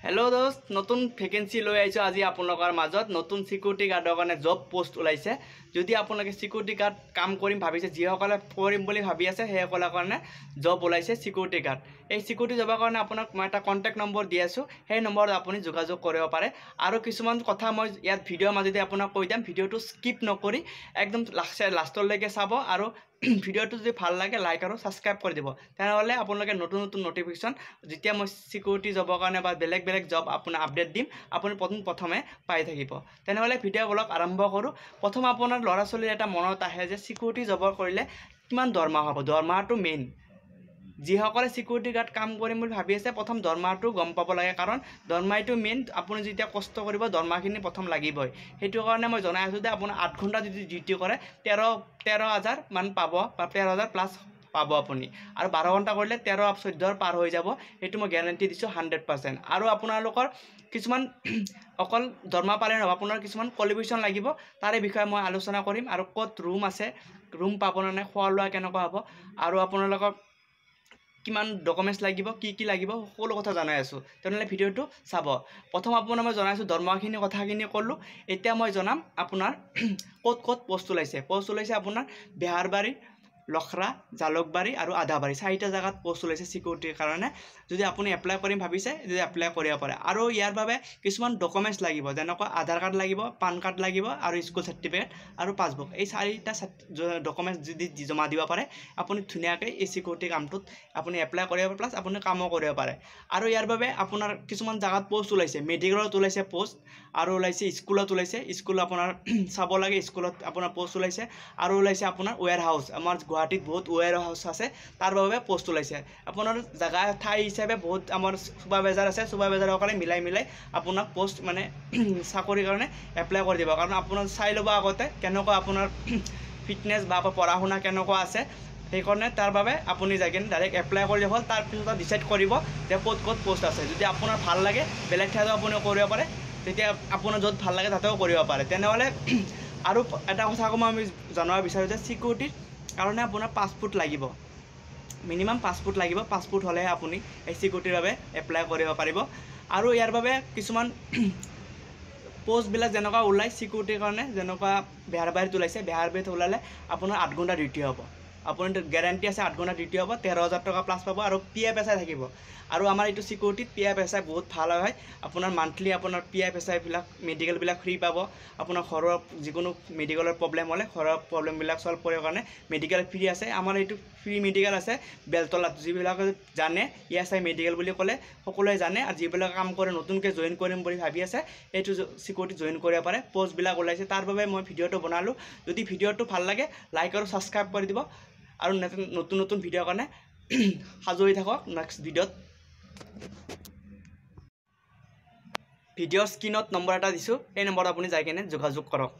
hello दोस्त नतुन vacancy लै आइছো আজি আপোনালোকৰ মাজত নতুন সিকিউৰিটি গাৰ্ডৰ কাৰণে জব পোষ্ট ওলাইছে যদি আপোনালোকে সিকিউৰিটি গাৰ্ড কাম কৰিম ভাবিছে যিসকলে কৰিম বুলি ভাবি আছে সেইসকলৰ কাৰণে জব ওলাইছে সিকিউৰিটি গাৰ্ড এই সিকিউৰিটি জবৰ কাৰণে আপোনাক মই এটা কন্টাক্ট নম্বৰ দি আছো সেই নম্বৰত আপুনি যোগাযোগ কৰিব পাৰে আৰু কিছুমান কথা মই ইয়াত ভিডিঅ'ৰ মাজতে আপোনাক কৈ দিম ভিডিঅ'টো স্কিপ নকৰি একদম লাষ্টলৈকে চাব আৰু ভিডিঅ'টো যদি ভাল লাগে লাইক আৰু সাবস্ক্ৰাইব কৰি দিব তেনেহলে আপোনালোকে নতুন নতুন নোটিফিকেশন যেতিয়া মই সিকিউৰিটি জবৰ কাৰণে বা বেলেগ জব আপোনাৰ আপডেট দিম আপুনি প্ৰথমে পাই থাকিব তেনেহলে ভিডিঅ' ব্লগ আৰম্ভ কৰো প্ৰথম আপোনাৰ লৰা চলিৰ এটা মনত আহে যে সিকিউৰিটি জবৰ কৰিলে কিমান দৰমহা হ'ব দৰমহাটো মেইন যিসকলে সিকিউৰিটি গাৰ্ড কাম কৰিম বুলি ভাবি আছে প্ৰথম দৰমহাটো গম পাব লাগে কাৰণ দৰমহাটো মেইন আপুনি যেতিয়া কষ্ট কৰিব দৰমহাখিনি প্ৰথম লাগিবই হেতু কাৰণে মই জনাই আছো যে আপুনি 8 ঘণ্টা যদি ডিউটি কৰে 13000 মান পাব বা 13000 প্লাস পাব আপুনি আৰু 12 ঘণ্টা কৰিলে 13 আপ 14 পাৰ হৈ যাব হেতু মই গ্যাৰান্টি দিছো 100% আৰু আপোনালোকৰ কিছুমান অকল দৰমহা পালে নহব আপোনাৰ কিছুমান কোৱালিফিকেশন লাগিব তাৰে বিষয়ে মই আলোচনা কৰিম আৰু কত ৰুম আছে ৰুম পাব না খোৱা লোৱা কেনেকুৱা হ'ব আৰু আপোনালোকৰ কিমান ডকুমেন্টস লাগিব কি লাগিব সকলো কথা জানাই আছো তেনেহলে ভিডিঅ'টো চাব প্ৰথম আপোনাক মই জনাইছো দৰমহাখিনি কথাখিনি কলো এতিয়া মই জনাম আপোনাৰ কত পোষ্ট ওলাইছে আপোনাৰ বিহাৰবাৰী লখৰা জালুকবাৰী আৰু আধাবাৰী চাৰিটা জায়গাত পোষ্ট ওলাইছে সিকিউৰিটিৰ কাৰণে যদি আপুনি এপ্লাই কৰিম ভাবিছে যদি এপ্লাই কৰিব পাৰে আৰু ইয়াৰ বাবে কিছুমান ডকুমেন্টস লাগিব যেনেকৈ আধাৰ কাৰ্ড লাগিব পান কাৰ্ড লাগিব আৰু স্কুল সাৰ্টিফিকেট আৰু পাসবুক এই চাৰিটা ডকুমেন্টস যদি জমা দিব পাৰে আপুনি ধুনিয়াকৈ এই সিকিউৰিটি কামটোত আপুনি এপ্লাই কৰিব প্লাস আপুনি কামো কৰিব পাৰে আৰু ইয়াৰ বাবে আপোনাৰ কিছুমান জায়গাত পোষ্ট ওলাইছে মেডিকেলত ওলাইছে পোষ্ট আৰু ওলাইছে স্কুলত ওলাইছে স্কুল আপোনাৰ চাব লাগে স্কুলত আপোনাৰ পোষ্ট ওলাইছে আৰু ওলাইছে আপোনাৰ ওয়্যাৰ হাউস আমাৰ গুৱাহাটীত বহুত ওয়্যাৰ হাউস আছে তাৰ বাবে পোষ্ট ওলাইছে আপোনাৰ জায়গা ঠাই হিচাপে বহুত আমাৰ সুপাৰভাইজাৰ আছে সুপাৰভাইজাৰসকলে মিলাই আপোনাক পোষ্ট মানে চাকৰিৰ কাৰণে এপ্লাই কৰি দিব কাৰণ আপোনাৰ চাই ল'ব আগতে কেনেকুৱা আপোনাৰ ফিটনেস বা পঢ়া শুনা কেনেকুৱা আছে সেইকাৰণে তাৰ বাবে আপুনি যাগেন ডাইৰেক্ট এপ্লাই কৰি হ'ল তাৰ পিছত ডিসাইড কৰিব যে কত পোষ্ট আছে যদি আপোনাৰ ভাল লাগে বেলেগ ঠাইতো আপুনি কৰিব পাৰে তেতিয়া আপোনাৰ যত ভাল লাগে তাতেও কৰিব পাৰে তেনেহলে আৰু এটা কথা কম আমি জানিব বিচাৰো যে সিকিউৰিটি কাৰণে আপোনাৰ পাসপোৰ্ট লাগিব মিনিমাম পাসপোৰ্ট লাগিব পাসপোৰ্ট হলে আপুনি এই সিকিউৰিটিৰ বাবে এপ্লাই কৰিব পাৰিব আৰু ইয়াৰ বাবে কিছুমান পোষ্ট বিলাক যেনেকুৱা ওলাই সিকিউৰিটিৰ কাৰণে যেনেকুৱা বিহাৰবাৰীত ওলাইছে বিহাৰবাৰীত ওলালে আপোনাৰ 8 ঘণ্টা ডিউটি হ'ব আপোনাৰ গ্যাৰান্টি আছে 8 ঘণ্টা ডিউটি হ'ব 13000 টকা প্লাস পাব আৰু পিএফএসআই থাকিব আৰু আমাৰ এইটো সিকিউৰিটিত পিএফএসআই বহুত ভাল হয় আপোনাৰ মান্থলি আপোনাৰ পিএফএসআই বিলাক মেডিকেল বিলাক ফ্ৰী পাব আপোনাৰ ঘৰৰ যিকোনো মেডিকেলৰ প্ৰবলেম হলে ঘৰৰ প্ৰবলেম বিলাক সলভ কৰিবৰ কাৰণে মেডিকেল ফ্ৰী আছে আমাৰ এইটো ফ্ৰী মেডিকেল আছে বেলতলাত যিবিলাক জানে ইএসআই মেডিকেল বুলি ক'লে সকলোৱে জানে আৰু যিবিলাক কাম কৰে নতুনকৈ জয়েন কৰিম বুলি ভাবি আছে এইটো সিকিউৰিটি জয়েন কৰিব পাৰে পোষ্ট বিলাক ওলাইছে তাৰ বাবে মই ভিডিঅ'টো বনালো যদি ভিডিঅ'টো ভাল লাগে লাইক আৰু সাবস্ক্ৰাইব কৰি দিব আৰু নতুন ভিডিঅ' কাৰণে সাজু হৈ থাকক নেক্সট ভিডিঅ'ত ভিডিঅ' স্ক্ৰীনত নম্বৰ এটা দিছো এই নম্বৰত আপুনি যাই কেনে যোগাযোগ কৰক